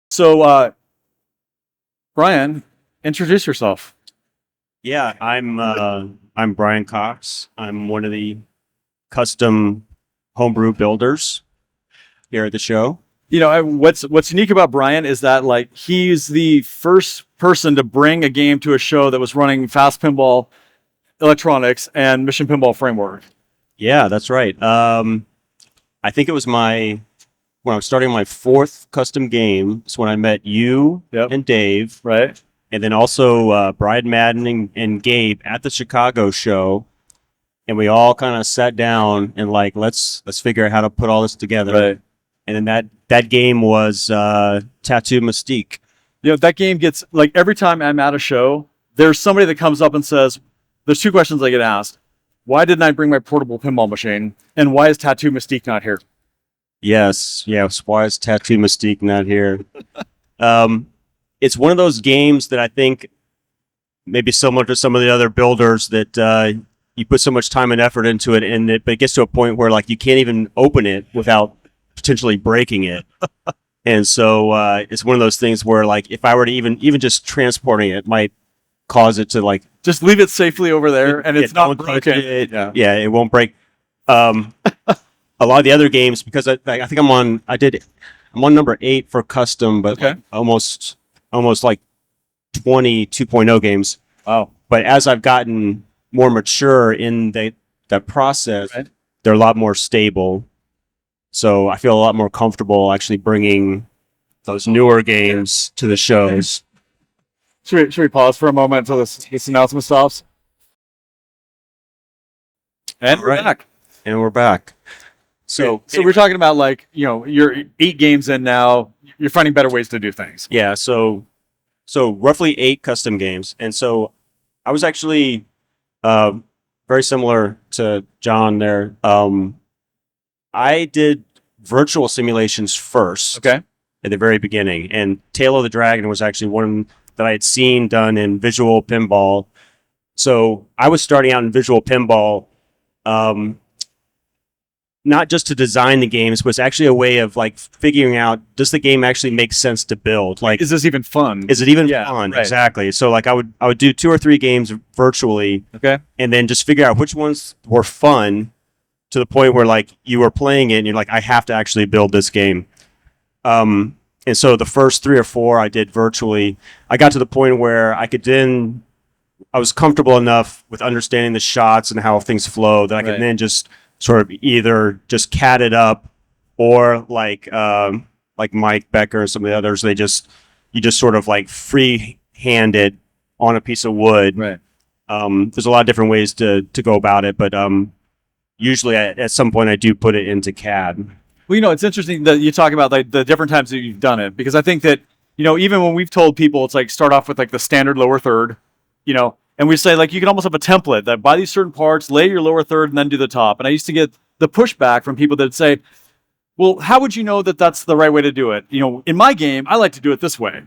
So, Brian, introduce yourself. Yeah, I'm Brian Cox. I'm one of the custom homebrew builders here at the show. What's unique about Brian is that he's the first person to bring a game to a show that was running fast pinball electronics and mission pinball framework. Yeah, that's right. I think it was when I was starting my fourth custom game. It's when I met you Yep. and Dave, Right? and then also Brian Madden and Gabe at the Chicago show, and we all kind of sat down and let's figure out how to put all this together. Right. And then that game was Tattoo Mystique. That game gets every time I'm at a show, there's somebody that comes up and says, "There's two questions I get asked: Why didn't I bring my portable pinball machine? And why is Tattoo Mystique not here?" Yes. Why is Tattoo Mystique not here? It's one of those games that I think maybe similar to some of the other builders that you put so much time and effort into it, but it gets to a point where you can't even open it without potentially breaking it. And so it's one of those things where if I were to even just transporting it might cause it to Just leave it safely over there, and it's not broken. It won't break. A lot of the other games, because I think I'm on number 8 for custom, but Okay. almost like 20 2.0 games. Wow. But as I've gotten more mature in that process, Right. they're a lot more stable. So I feel a lot more comfortable actually bringing those newer games to the shows. Should we pause for a moment until this announcement stops? And we're Right. back. And we're back. So we're talking about you're 8 games in now. You're finding better ways to do things. Yeah, so roughly 8 custom games. And so I was actually very similar to John there. I did virtual simulations first. Okay. At the very beginning. And Tail of the Dragon was actually one that I had seen done in visual pinball. So I was starting out in visual pinball, not just to design the games, but it's actually a way of figuring out, does the game actually make sense to build? Is this even fun? Is it even Yeah, fun? right. Exactly. So I would do 2 or 3 games virtually, Okay. and then just figure out which ones were fun to the point where you were playing it and you're I have to actually build this game. And so the first 3 or 4 I did virtually. I got to the point where I was comfortable enough with understanding the shots and how things flow that I could Right. then just sort of either just cat it up, or like Mike Becker and some of the others, you just sort of free hand it on a piece of wood. Right. There's a lot of different ways to go about it, but usually at some point I do put it into CAD. Well, it's interesting that you talk about the different times that you've done it, because I think that, even when we've told people it's start off with the standard lower third, and we say you can almost have a template that buy these certain parts, lay your lower third, and then do the top. And I used to get the pushback from people that say, well, how would you know that that's the right way to do it? In my game, I like to do it this way,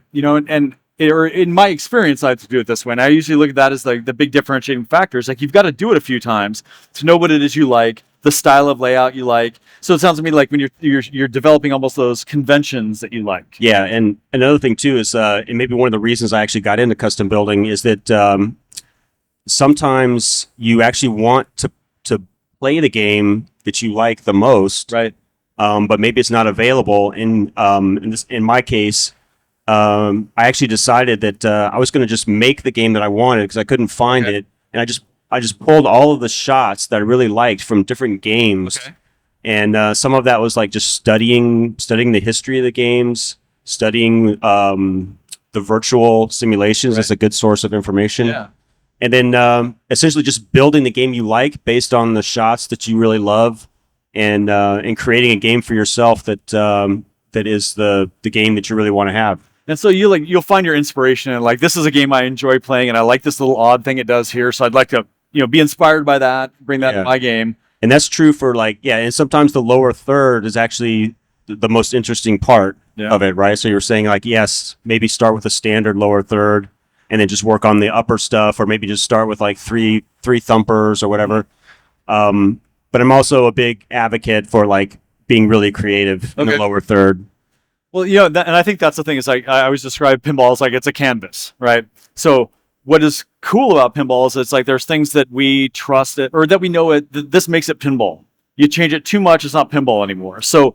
or in my experience, I like to do it this way. And I usually look at that as the big differentiating factors. You've got to do it a few times to know what it is you like, the style of layout you like. So it sounds to me like when you're developing almost those conventions that you like. Yeah, and another thing too is, and maybe one of the reasons I actually got into custom building is that sometimes you actually want to play the game that you like the most, Right. But maybe it's not available. In my case, I actually decided that I was going to just make the game that I wanted because I couldn't find Okay. it, and I just pulled all of the shots that I really liked from different games. Okay. And some of that was just studying the history of the games, studying the virtual simulations. Right. That's a good source of information. Yeah. And then essentially just building the game you like based on the shots that you really love, and creating a game for yourself that is the game that you really want to have. And so you'll find your inspiration and this is a game I enjoy playing, and I like this little odd thing it does here. So I'd like to be inspired by that, bring that to my game. And that's true for and sometimes the lower third is actually the most interesting part of it, right? So you're saying yes, maybe start with a standard lower third and then just work on the upper stuff, or maybe just start with three thumpers or whatever. But I'm also a big advocate for being really creative in the lower third. Well, and I think that's the thing is like I always describe pinball as like it's a canvas, right? So what is cool about pinball is it's like there's things that we trust it or that we know this makes it pinball. You change it too much, it's not pinball anymore. So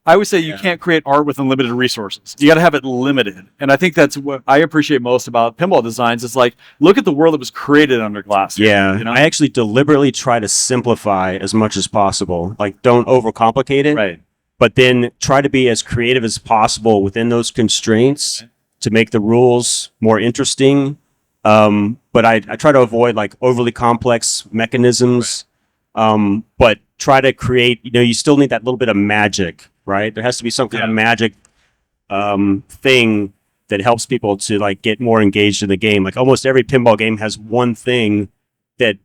I would say you can't create art with unlimited resources. You got to have it limited. And I think that's what I appreciate most about pinball designs is like, look at the world that was created under glass. Yeah. I actually deliberately try to simplify as much as possible. Like, don't overcomplicate it. Right. But then try to be as creative as possible within those constraints to make the rules more interesting. But I try to avoid like overly complex mechanisms. But try to create, you still need that little bit of magic. Right, there has to be some kind of magic thing that helps people to like get more engaged in the game. Like almost every pinball game has one thing that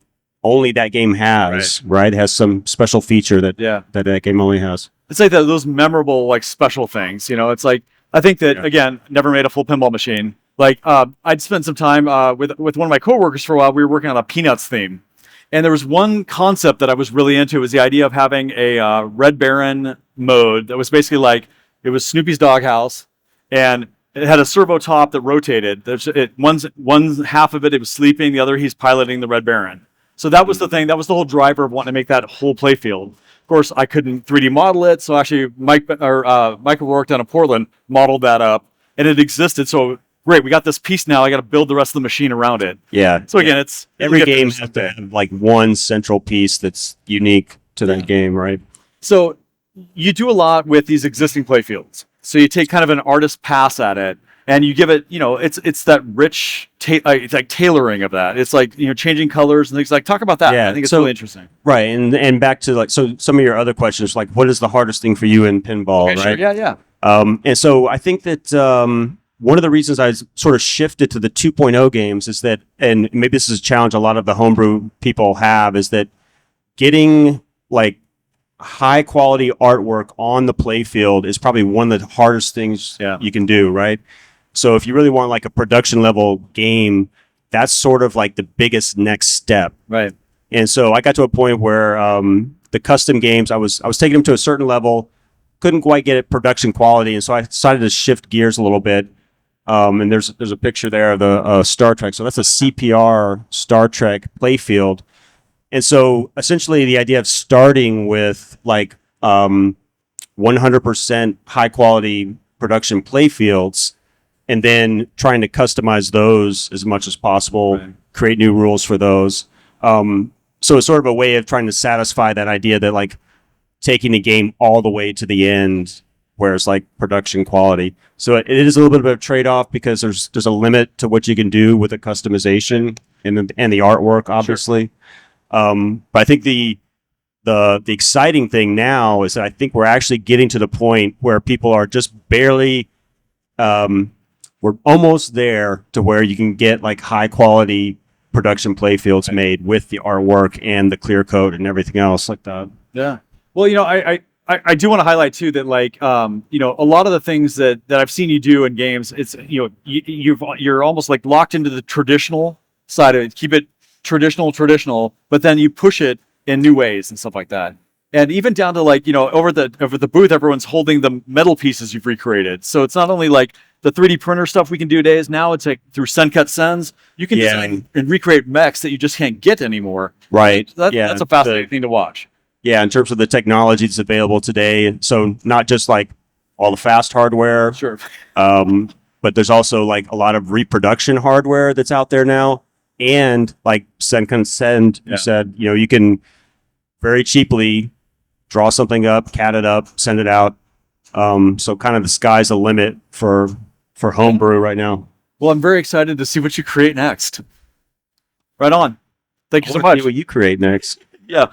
only that game has. Right, it has some special feature that that game only has. It's like those memorable like special things. It's like I think that again, never made a full pinball machine. Like I'd spent some time with one of my coworkers for a while. We were working on a Peanuts theme. And there was one concept that I was really into was the idea of having a Red Baron mode that was basically like, it was Snoopy's doghouse and it had a servo top that rotated. One half of it was sleeping, the other he's piloting the Red Baron. So that was the thing, that was the whole driver of wanting to make that whole playfield. Of course, I couldn't 3D model it, so actually Michael Rourke down in Portland modeled that up and it existed. So great, we got this piece now. I got to build the rest of the machine around it. Yeah. So again, it's every game has to have like one central piece that's unique to that game, right? So you do a lot with these existing playfields. So you take kind of an artist pass at it, and you give it, it's that rich, it's like tailoring of that. It's like changing colors and things like. Talk about that. Yeah, I think it's really interesting. Right, and back to like some of your other questions, like what is the hardest thing for you in pinball, okay, right? Sure. Yeah. And so I think that. One of the reasons I sort of shifted to the 2.0 games is that, and maybe this is a challenge a lot of the homebrew people have, is that getting like high quality artwork on the playfield is probably one of the hardest things you can do, right? So if you really want like a production level game, that's sort of like the biggest next step. Right. And so I got to a point where the custom games, I was taking them to a certain level, couldn't quite get it production quality, and so I decided to shift gears a little bit. And there's a picture there of the Star Trek. So that's a CPR Star Trek playfield. And so essentially the idea of starting with like 100% high quality production playfields and then trying to customize those as much as possible, create new rules for those. So it's sort of a way of trying to satisfy that idea that like taking the game all the way to the end where it's like production quality. So it is a little bit of a trade-off because there's a limit to what you can do with the customization and the artwork, obviously. But I think the exciting thing now is that I think we're actually getting to the point where people are just barely, we're almost there to where you can get like high quality production playfields made with the artwork and the clear coat and everything else like that. Yeah. Well, I do want to highlight too that like a lot of the things that I've seen you do in games, it's you're almost like locked into the traditional side of it. Keep it traditional, but then you push it in new ways and stuff like that. And even down to like over the booth, everyone's holding the metal pieces you've recreated. So it's not only like the 3D printer stuff we can do nowadays. Now it's like through Sencut Sens, you can design and recreate mechs that you just can't get anymore. Right. That's a fascinating thing to watch. Yeah, in terms of the technology that's available today. So not just like all the fast hardware. Sure. But there's also like a lot of reproduction hardware that's out there now. And like Sencut Sen, you said, you can very cheaply draw something up, CAD it up, send it out. So kind of the sky's the limit for homebrew right now. Well, I'm very excited to see what you create next. Right on. Thank you so much. See what you create next. Yeah.